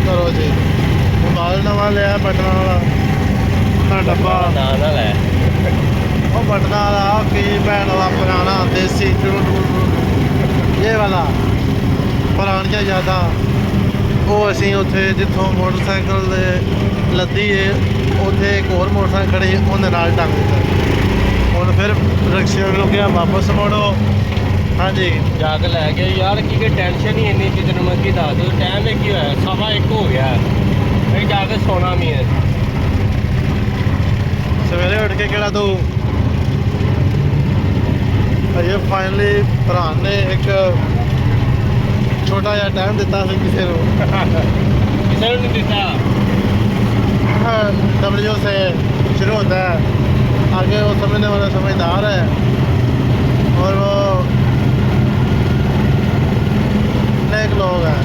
ਕਰੋ ਜੀ। ਮੋਬਾਈਲ ਨਵਾਂ ਲਿਆ ਬਟਨਾਂ ਵਾਲਾ ਨਾ ਡੱਬਾ ਨਾ ਲੈ ਉਹ ਬਟਨਾਂ ਵਾਲਾ ਕੀਪੈਡ ਵਾਲਾ ਪੁਰਾਣਾ ਦੇਸੀ ਇਹ ਵਾਲਾ ਪੁਰਾਣੀਆਂ ਯਾਦਾਂ। ਉਹ ਅਸੀਂ ਉੱਥੇ ਜਿੱਥੋਂ ਮੋਟਰਸਾਈਕਲ ਦੇ ਲੱਦੀ ਏ ਉੱਥੇ ਇੱਕ ਹੋਰ ਮੋਟਰਸਾਈਕਲ ਖੜੀ ਉਹਦੇ ਨਾਲ ਟੰਗ ਦਿੱਤਾ। ਹੁਣ ਫਿਰ ਰਕਸ਼ੇ ਨੂੰ ਕਿਹਾ ਵਾਪਸ ਮੋੜੋ। ਹਾਂਜੀ ਜਾ ਕੇ ਲੈ ਗਏ ਯਾਰ ਕੀ ਟੈਨਸ਼ਨ ਹੀ ਇੰਨੀ ਸੀ ਤੈਨੂੰ ਮੈਂ ਕੀ ਦੱਸ ਦੂੰ। ਟਾਈਮ ਕੀ ਹੋਇਆ 1:15 ਹੋ ਗਿਆ ਫਿਰ ਜਾ ਕੇ ਸੋਣਾ ਵੀ ਹੈ। ਸਵੇਰੇ ਉੱਠ ਕੇ ਕਿਹੜਾ ਤੂੰ ਅਜੇ ਫਾਈਨਲੀ ਭਰਾ ਨੇ ਇੱਕ ਛੋਟਾ ਜਿਹਾ ਟਾਈਮ ਦਿੱਤਾ ਸੀ ਕਿਸੇ ਨੂੰ ਕਿਸੇ ਨੂੰ ਨਹੀਂ ਦਿੱਤਾ। डब्ल्यू से शुरू होता है आगे वो समझने वाला समझदार है और वो नेक लोग हैं।